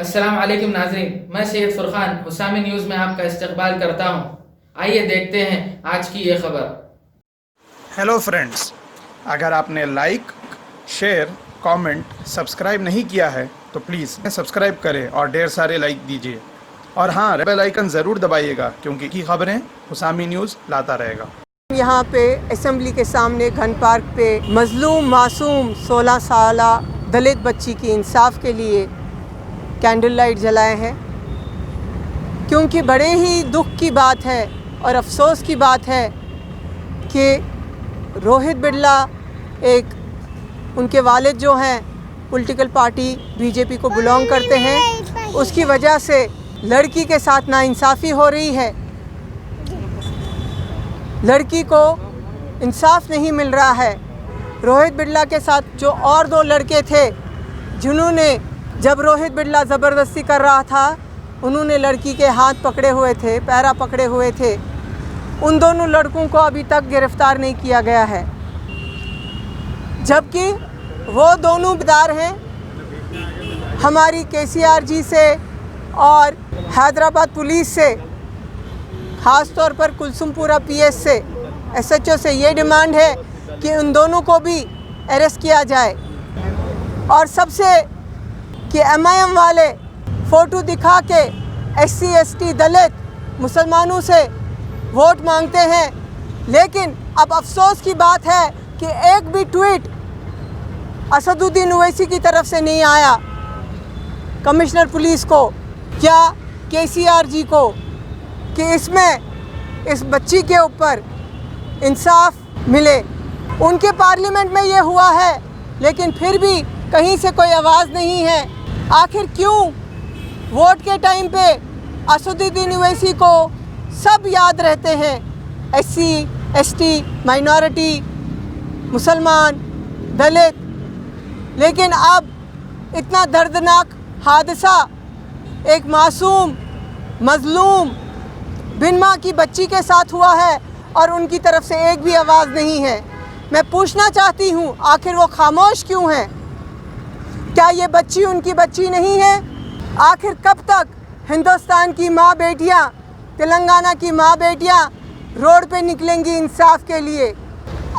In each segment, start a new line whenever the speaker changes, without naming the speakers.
अस्सलाम वालेकुम नाज़रीन, मैं सैयद फुरकान हुसामी न्यूज़ में आपका इस्तकबाल करता हूँ। आइए देखते हैं आज की ये खबर।
हेलो फ्रेंड्स, अगर आपने लाइक, शेयर, कमेंट, सब्सक्राइब नहीं किया है तो प्लीज़ सब्सक्राइब करें और ढेर सारे लाइक दीजिए। और हाँ, बेल आइकन ज़रूर दबाइएगा क्योंकि की खबरें हुसामी न्यूज़ लाता रहेगा।
यहाँ पे असेंबली के सामने घन पार्क पे मजलूम मासूम 16 साला दलित बच्ची की इंसाफ के लिए कैंडल लाइट जलाए हैं, क्योंकि बड़े ही दुख की बात है और अफसोस की बात है कि रोहित बिड़ला उनके वालिद जो हैं पॉलिटिकल पार्टी बीजेपी को बिलोंग करते हैं, उसकी वजह से लड़की के साथ नाइंसाफ़ी हो रही है। लड़की को इंसाफ नहीं मिल रहा है। रोहित बिड़ला के साथ जो और 2 लड़के थे जिन्होंने, जब रोहित बिड़ला ज़बरदस्ती कर रहा था, उन्होंने लड़की के हाथ पकड़े हुए थे, पैरा पकड़े हुए थे। उन दोनों लड़कों को अभी तक गिरफ़्तार नहीं किया गया है, जबकि वो दोनों बेदार हैं हमारी KCR जी से और हैदराबाद पुलिस से, ख़ास तौर पर कुलसुमपुरा PS से, SHO से ये डिमांड है कि उन दोनों को भी अरेस्ट किया जाए। और सबसे कि MIM वाले फ़ोटो दिखा के SC ST दलित मुसलमानों से वोट मांगते हैं, लेकिन अब अफसोस की बात है कि एक भी ट्वीट असदुद्दीन ओवैसी की तरफ से नहीं आया कमिश्नर पुलिस को या KCR जी को कि इसमें इस बच्ची के ऊपर इंसाफ मिले। उनके पार्लियामेंट में ये हुआ है, लेकिन फिर भी कहीं से कोई आवाज़ नहीं है। आखिर क्यों वोट के टाइम पे असदुद्दीन ओवैसी को सब याद रहते हैं, SC ST, माइनॉरिटी, मुसलमान, दलित, लेकिन अब इतना दर्दनाक हादसा एक मासूम मजलूम बिन माँ की बच्ची के साथ हुआ है और उनकी तरफ से एक भी आवाज़ नहीं है। मैं पूछना चाहती हूँ, आखिर वो खामोश क्यों हैं? क्या ये बच्ची उनकी बच्ची नहीं है? आखिर कब तक हिंदुस्तान की माँ बेटियाँ, तेलंगाना की माँ बेटियाँ रोड पे निकलेंगी इंसाफ के लिए?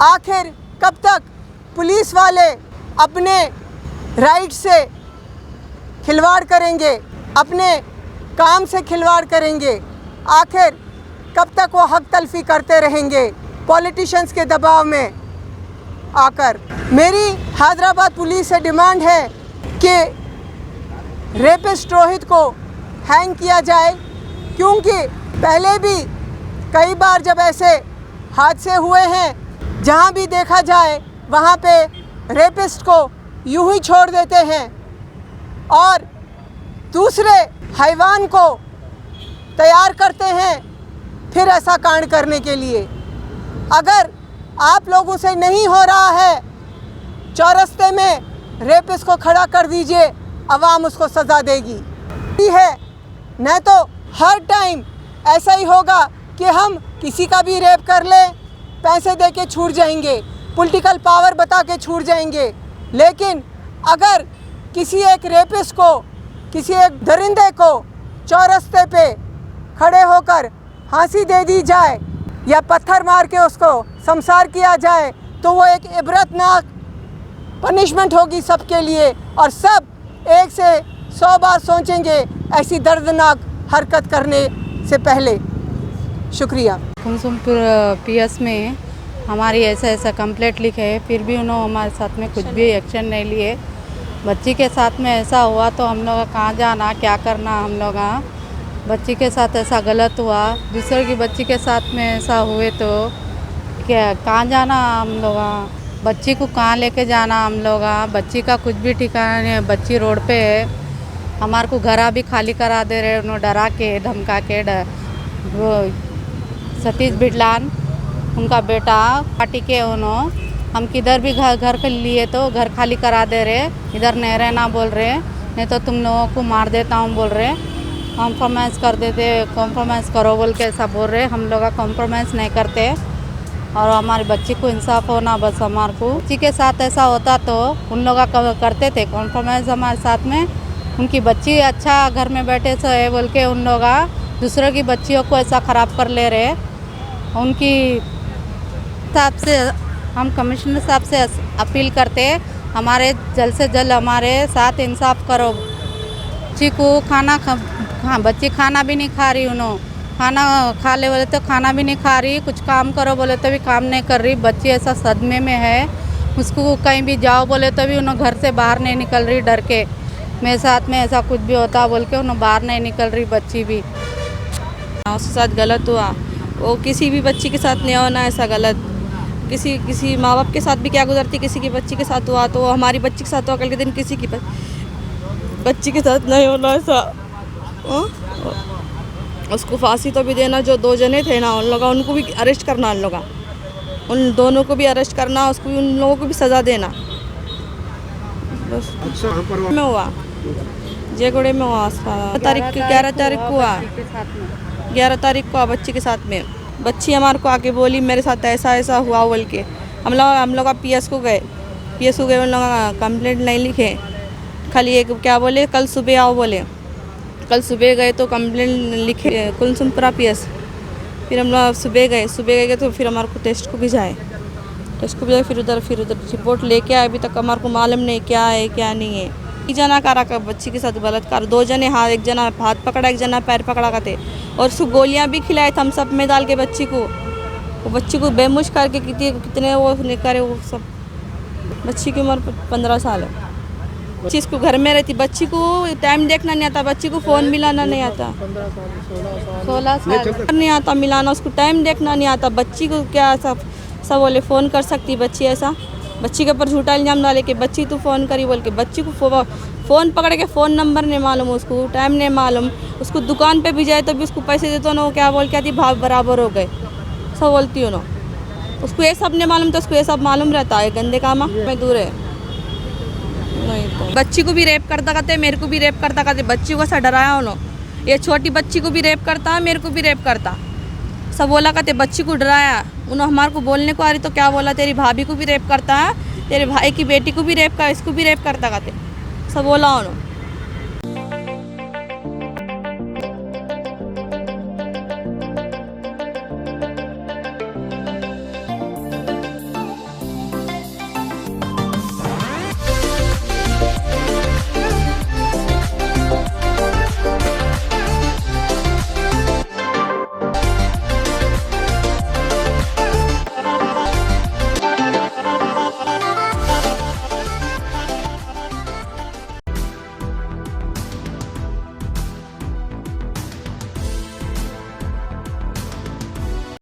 आखिर कब तक पुलिस वाले अपने राइट से खिलवाड़ करेंगे, अपने काम से खिलवाड़ करेंगे? आखिर कब तक वो हक तलफी करते रहेंगे पॉलिटिशियंस के दबाव में आकर? मेरी हैदराबाद पुलिस से डिमांड है कि रेपिस्ट रोहित को हैंग किया जाए, क्योंकि पहले भी कई बार जब ऐसे हादसे हुए हैं, जहां भी देखा जाए वहां पे रेपिस्ट को यूं ही छोड़ देते हैं और दूसरे हैवान को तैयार करते हैं फिर ऐसा कांड करने के लिए। अगर आप लोगों से नहीं हो रहा है, चौरस्ते में रेपिस्ट को खड़ा कर दीजिए, अवाम उसको सज़ा देगी। है न तो हर टाइम ऐसा ही होगा कि हम किसी का भी रेप कर लें, पैसे दे के छूट जाएंगे, पॉलिटिकल पावर बता के छूट जाएंगे। लेकिन अगर किसी एक रेपिस्ट को, किसी एक दरिंदे को चौरस्ते पे खड़े होकर फांसी दे दी जाए या पत्थर मार के उसको शमशार किया जाए, तो वो एक इबरतनाक पनिशमेंट होगी सबके लिए और सब एक से 100 बार सोचेंगे ऐसी दर्दनाक हरकत करने से पहले। शुक्रिया।
कुलसुमपुर PS में हमारी ऐसा कंप्लेंट लिखे, फिर भी उन्होंने हमारे साथ में कुछ भी एक्शन नहीं लिए। बच्ची के साथ में ऐसा हुआ तो हम लोग कहाँ जाना, क्या करना? हम लोग बच्ची के साथ ऐसा गलत हुआ, दूसरे की बच्ची के साथ में ऐसा हुए तो क्या कहाँ जाना? हम लोग बच्ची को कहाँ लेके जाना? हम लोग बच्ची का कुछ भी ठिकाना नहीं है। बच्ची रोड पे है, हमारे को घर भी खाली करा दे रहे, उन्होंने डरा के धमका के। वो सतीश बिड़लान उनका बेटा पार्टी के, उन्होंने हम किधर भी घर के लिए तो घर खाली करा दे रहे, इधर नहीं रहना बोल रहे, नहीं तो तुम लोगों को मार देता हूँ बोल रहे, कॉम्प्रोमाइज़ कर देते, कॉम्प्रोमाइज़ करो बोल के ऐसा बोल रहे। हम लोग का कॉम्प्रोमाइज़ नहीं करते और हमारी बच्ची को इंसाफ होना बस हमारे को। बच्ची के साथ ऐसा होता तो उन लोग करते थे कॉम्प्रोमाइज़ हमारे साथ में, उनकी बच्ची अच्छा घर में बैठे से है बोल के उन लोग दूसरों की बच्चियों को ऐसा ख़राब कर ले रहे। उनकी हिसाब से हम कमिश्नर साहब से अपील करते हमारे जल्द से जल्द हमारे साथ इंसाफ करो। बच्ची को बच्ची खाना भी नहीं खा रही, उन्होंने खाना खा ले बोले तो खाना भी नहीं खा रही, कुछ काम करो बोले तो भी काम नहीं कर रही। बच्ची ऐसा सदमे में है, उसको कहीं भी जाओ बोले तो भी उन्होंने घर से बाहर नहीं निकल रही डर के। मेरे साथ में ऐसा कुछ भी होता बोल के उन्होंने बाहर नहीं निकल रही बच्ची भी।
उसके साथ गलत हुआ, वो किसी भी बच्ची के साथ नहीं होना ऐसा गलत। किसी माँ बाप के साथ भी क्या गुजरती, किसी की बच्ची के साथ हुआ तो हमारी बच्ची के साथ हुआ, कल के दिन किसी की बच्ची के साथ नहीं होना ऐसा। उसको फांसी तो भी देना, जो 2 जने थे ना उन लोगों, उनको भी अरेस्ट करना, उन दोनों को भी अरेस्ट करना, उसको भी, उन लोगों को भी सज़ा देना। बस में हुआ जयगुड़े में हुआ 11 तारीख को हुआ, 11 तारीख को बच्ची के साथ में। बच्ची हमारे को आके बोली मेरे साथ ऐसा ऐसा हुआ बोल के। हम लोग पीएस को गए, उन लोग कंप्लेंट नहीं लिखे, खाली एक क्या बोले कल सुबह आओ बोले। कल सुबह गए तो कंप्लेंट लिखे कुलसुमपुरा पीएस। फिर हम लोग सुबह गए तो फिर हमारे को टेस्ट को भिजाए, फिर उधर रिपोर्ट लेके आए। अभी तक हमारे को मालूम नहीं क्या है क्या नहीं है। एक जना का बच्ची के साथ बलात्कार, 2 जने हाथ, एक जना हाथ पकड़ा, एक जना पैर पकड़ा करते, और उसको गोलियां भी खिलाए थम्स अप में डाल के बच्ची को। वो बच्ची को बेमुश करके कितने वो नहीं करे वो सब। बच्ची की उम्र 15 साल है। बच्ची इसको घर में रहती, बच्ची को टाइम देखना नहीं आता, बच्ची को फ़ोन मिलाना नहीं आता,
16 साल
नहीं आता मिलाना, उसको टाइम देखना नहीं आता। बच्ची को क्या सब बोले फ़ोन कर सकती बच्ची, ऐसा बच्ची के ऊपर झूठा इल्ज़ाम डाले कि बच्ची तू फ़ोन करी बोल के। बच्ची को फ़ोन पकड़ के फ़ोन नंबर नहीं मालूम, उसको टाइम नहीं मालूम। उसको दुकान पे भी जाए तो भी उसको पैसे देते ना, वो क्या बोल के आती भाव बराबर हो गए सब बोलती हो ना। उसको ये सब नहीं मालूम तो उसको ये सब मालूम रहता है, गंदे काम में दूर है। नहीं तो बच्ची को भी रेप करता करते, मेरे को भी रेप करता करते। बच्ची को ऐसा डराया उन्होंने, ये छोटी बच्ची को भी रेप करता, मेरे को भी रेप करता, सब बोला करते। बच्ची को डराया उन्होंने, हमारे को बोलने को आ रही तो क्या बोला तेरी भाभी को भी रेप करता है, तेरे भाई की बेटी को भी रेप कर, इसको भी रेप करता करते, सब बोला उन्होंने।